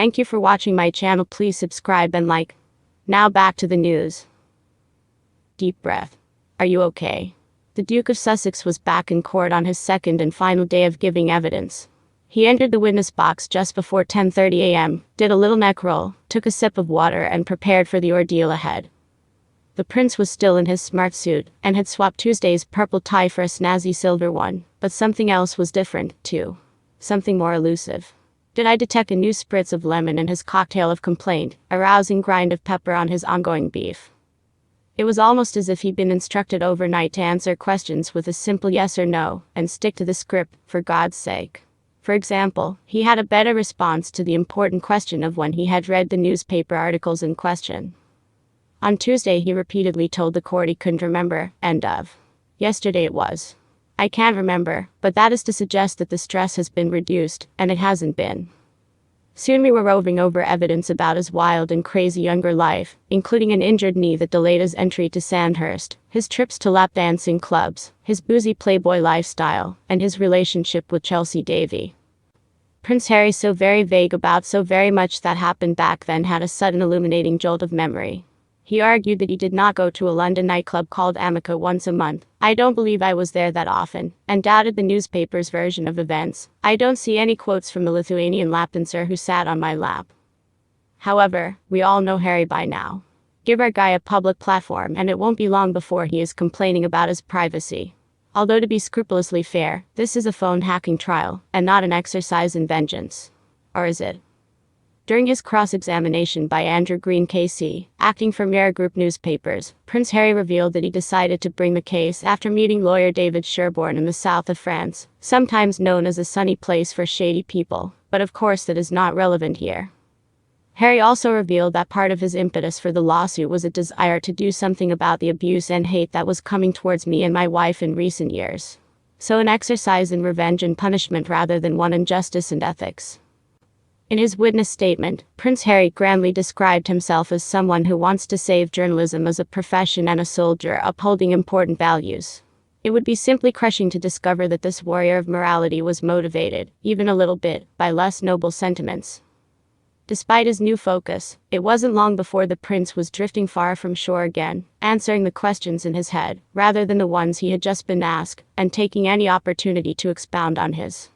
Thank you for watching my channel. Please subscribe and like. Now back to the news. Deep breath. Are you okay? The Duke of Sussex was back in court on his second and final day of giving evidence. He entered the witness box just before 10:30 a.m., did a little neck roll, took a sip of water and prepared for the ordeal ahead. The prince was still in his smart suit, and had swapped Tuesday's purple tie for a snazzy silver one, but something else was different, too. Something more elusive. Did I detect a new spritz of lemon in his cocktail of complaint, a rousing grind of pepper on his ongoing beef? It was almost as if he'd been instructed overnight to answer questions with a simple yes or no, and stick to the script, for God's sake. For example, he had a better response to the important question of when he had read the newspaper articles in question. On Tuesday he repeatedly told the court he couldn't remember, end of. Yesterday it was. I can't remember, but that is to suggest that the stress has been reduced, and it hasn't been. Soon we were roving over evidence about his wild and crazy younger life, including an injured knee that delayed his entry to Sandhurst, his trips to lap dancing clubs, his boozy playboy lifestyle, and his relationship with Chelsea Davy. Prince Harry, so very vague about so very much that happened back then, had a sudden illuminating jolt of memory. He argued that he did not go to a London nightclub called Amica once a month. I don't believe I was there that often, and doubted the newspaper's version of events. I don't see any quotes from the Lithuanian lap dancer who sat on my lap. However, we all know Harry by now. Give our guy a public platform and it won't be long before he is complaining about his privacy. Although, to be scrupulously fair, this is a phone hacking trial, and not an exercise in vengeance. Or is it? During his cross-examination by Andrew Green KC, acting for MOIR Group newspapers, Prince Harry revealed that he decided to bring the case after meeting lawyer David Sherborne in the south of France, sometimes known as a sunny place for shady people, but of course that is not relevant here. Harry also revealed that part of his impetus for the lawsuit was a desire to do something about the abuse and hate that was coming towards me and my wife in recent years. So an exercise in revenge and punishment rather than one in justice and ethics. In his witness statement, Prince Harry grandly described himself as someone who wants to save journalism as a profession and a soldier upholding important values. It would be simply crushing to discover that this warrior of morality was motivated, even a little bit, by less noble sentiments. Despite his new focus, it wasn't long before the prince was drifting far from shore again, answering the questions in his head, rather than the ones he had just been asked, and taking any opportunity to expound on his